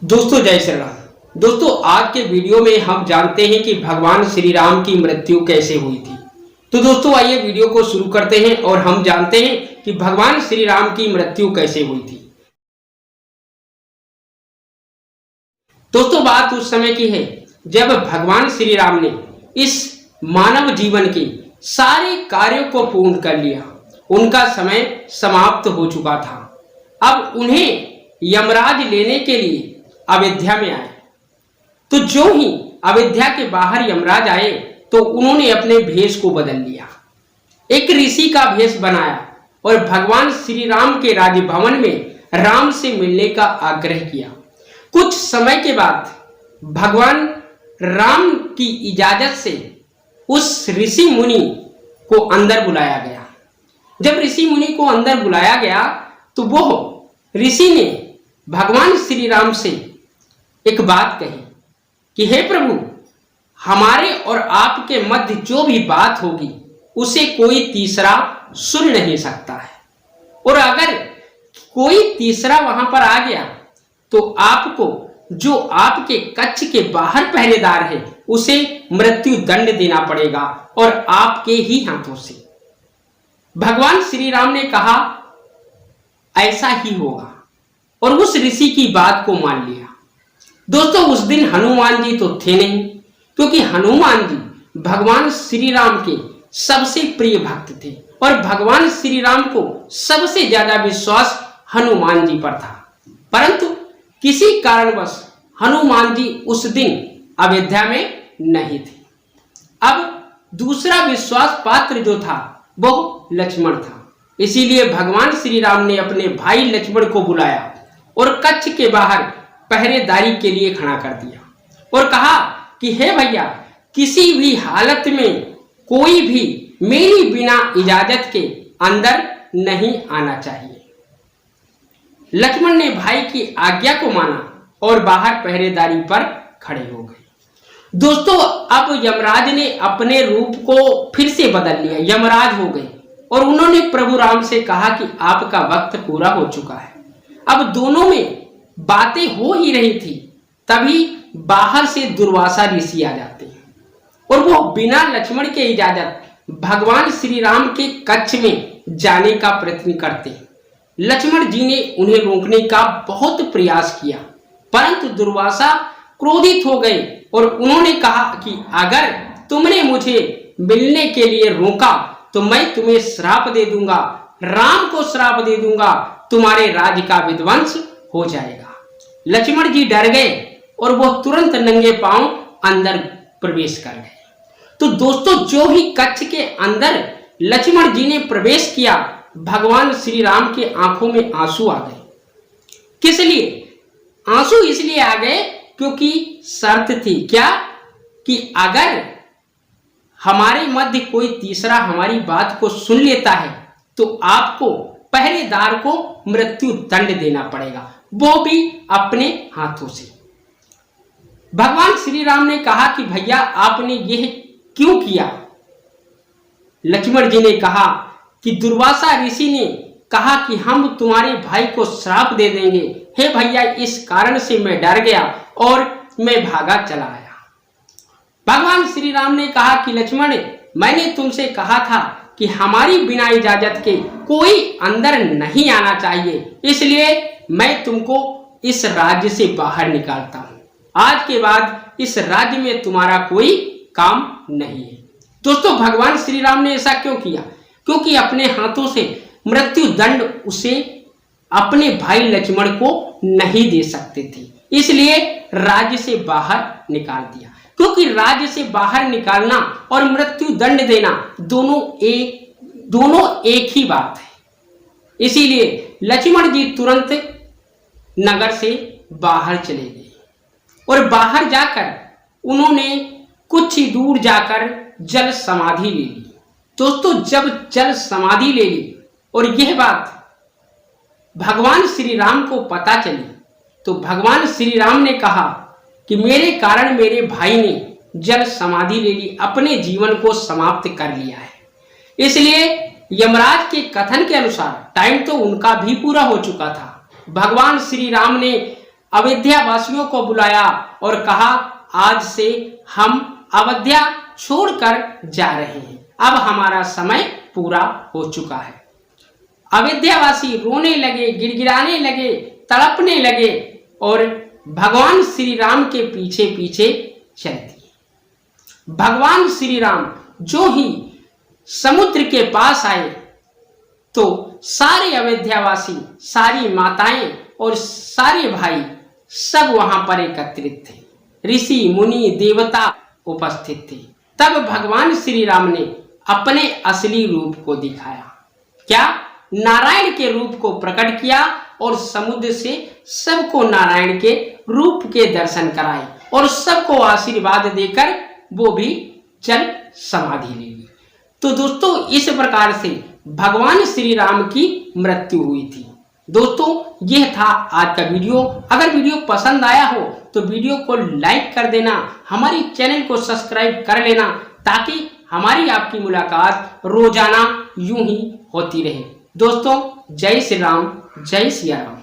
दोस्तों जय श्री राम। दोस्तों आज के वीडियो में हम जानते हैं कि भगवान श्री राम की मृत्यु कैसे हुई थी। तो दोस्तों आइए वीडियो को शुरू करते हैं और हम जानते हैं कि भगवान श्री राम की मृत्यु कैसे हुई थी। दोस्तों बात उस समय की है जब भगवान श्री राम ने इस मानव जीवन के सारे कार्यों को पूर्ण कर लिया। उनका समय समाप्त हो चुका था। अब उन्हें यमराज लेने के लिए अयोध्या में आए। तो जो ही अयोध्या के बाहर यमराज आए तो उन्होंने अपने भेष को बदल लिया, एक ऋषि का भेष बनाया और भगवान श्री राम के राजभवन में राम से मिलने का आग्रह किया। कुछ समय के बाद भगवान राम की इजाजत से उस ऋषि मुनि को अंदर बुलाया गया। जब ऋषि मुनि को अंदर बुलाया गया तो वो ऋषि ने भगवान श्री राम से एक बात कही कि हे प्रभु, हमारे और आपके मध्य जो भी बात होगी उसे कोई तीसरा सुन नहीं सकता है, और अगर कोई तीसरा वहां पर आ गया तो आपको, जो आपके कक्ष के बाहर पहरेदार है, उसे मृत्यु दंड देना पड़ेगा और आपके ही हाथों से। भगवान श्री राम ने कहा ऐसा ही होगा और उस ऋषि की बात को मान लिया। दोस्तों उस दिन हनुमान जी तो थे नहीं, क्योंकि हनुमान जी भगवान श्री राम के सबसे प्रिय भक्त थे और भगवान श्री राम को सबसे ज्यादा विश्वास हनुमान जी पर था। परंतु किसी कारणवश हनुमान जी उस दिन अयोध्या में नहीं थे। अब दूसरा विश्वास पात्र जो था वो लक्ष्मण था। इसीलिए भगवान श्री राम ने अपने भाई लक्ष्मण को बुलाया और कच्छ के बाहर पहरेदारी के लिए खड़ा कर दिया और कहा कि हे भैया, किसी भी हालत में कोई भी मेरी बिना इजाजत के अंदर नहीं आना चाहिए। लक्ष्मण ने भाई की आज्ञा को माना और बाहर पहरेदारी पर खड़े हो गए। दोस्तों अब यमराज ने अपने रूप को फिर से बदल लिया, यमराज हो गए और उन्होंने प्रभु राम से कहा कि आपका वक्त पूरा हो चुका है। अब दोनों में बातें हो ही रही थी, तभी बाहर से दुर्वासा ऋषि आ जाते हैं और वो बिना लक्ष्मण के इजाजत भगवान श्री राम के कक्ष में जाने का प्रयत्न करते हैं। लक्ष्मण जी ने उन्हें रोकने का बहुत प्रयास किया, परंतु दुर्वासा क्रोधित हो गए और उन्होंने कहा कि अगर तुमने मुझे मिलने के लिए रोका तो मैं तुम्हें श्राप दे दूंगा, राम को श्राप दे दूंगा, तुम्हारे राज्य का विध्वंस हो जाएगा। लक्ष्मण जी डर गए और वो तुरंत नंगे पांव अंदर प्रवेश कर गए। तो दोस्तों जो ही कक्ष के अंदर लक्ष्मण जी ने प्रवेश किया, भगवान श्री राम के आंखों में आंसू आ गए। किस लिए आंसू? इसलिए आ गए क्योंकि शर्त थी क्या कि अगर हमारे मध्य कोई तीसरा हमारी बात को सुन लेता है तो आपको, पहरेदार को, मृत्यु दंड देना पड़ेगा, वो भी अपने हाथों से। भगवान श्री राम ने कहा कि भैया आपने यह क्यों किया? लक्ष्मण जी ने कहा कि दुर्वासा ऋषि ने कहा कि हम तुम्हारे भाई को श्राप दे देंगे। हे भैया, इस कारण से मैं डर गया और मैं भागा चला आया। भगवान श्री राम ने कहा कि लक्ष्मण, मैंने तुमसे कहा था कि हमारी बिना इजाजत के कोई अंदर नहीं आना चाहिए, इसलिए मैं तुमको इस राज्य से बाहर निकालता हूं। आज के बाद इस राज्य में तुम्हारा कोई काम नहीं है। दोस्तों भगवान श्री राम ने ऐसा क्यों किया? क्योंकि अपने हाथों से मृत्यु दंड उसे अपने भाई लक्ष्मण को नहीं दे सकते थे, इसलिए राज्य से बाहर निकाल दिया। क्योंकि राज्य से बाहर निकालना और मृत्यु दंड देना दोनों एक ही बात है। इसीलिए लक्ष्मण जी तुरंत नगर से बाहर चले गए और बाहर जाकर उन्होंने कुछ ही दूर जाकर जल समाधि ले ली। दोस्तों जब जल समाधि ले ली और यह बात भगवान श्री राम को पता चली तो भगवान श्री राम ने कहा कि मेरे कारण मेरे भाई ने जल समाधि ले ली, अपने जीवन को समाप्त कर लिया है। इसलिए यमराज के कथन के अनुसार टाइम तो उनका भी पूरा हो चुका था। भगवान श्री राम ने अयोध्या वासियों को बुलाया और कहा, आज से हम अयोध्या छोड़कर जा रहे हैं, अब हमारा समय पूरा हो चुका है। अयोध्यावासी रोने लगे, गिड़गिड़ाने लगे, तड़पने लगे और भगवान श्री राम के पीछे पीछे चल दिए। भगवान श्री राम जो ही समुद्र के पास आए तो सारे अयोध्यावासी, सारी माताएं और सारे भाई सब वहां पर एकत्रित थे। ऋषि मुनि देवता उपस्थित थे। तब भगवान श्री राम ने अपने असली रूप को दिखाया। क्या? नारायण के रूप को प्रकट किया और समुद्र से सबको नारायण के रूप के दर्शन कराए और सबको आशीर्वाद देकर वो भी जल समाधि ले ली। तो दोस्तों, इस प्रकार से भगवान श्री राम की मृत्यु हुई थी। दोस्तों, यह था आज का वीडियो। अगर वीडियो पसंद आया हो तो वीडियो को लाइक कर देना, हमारे चैनल को सब्सक्राइब कर लेना, ताकि हमारी आपकी मुलाकात रोजाना यूं ही होती रहे। दोस्तों, जय श्री राम, जय सिया राम।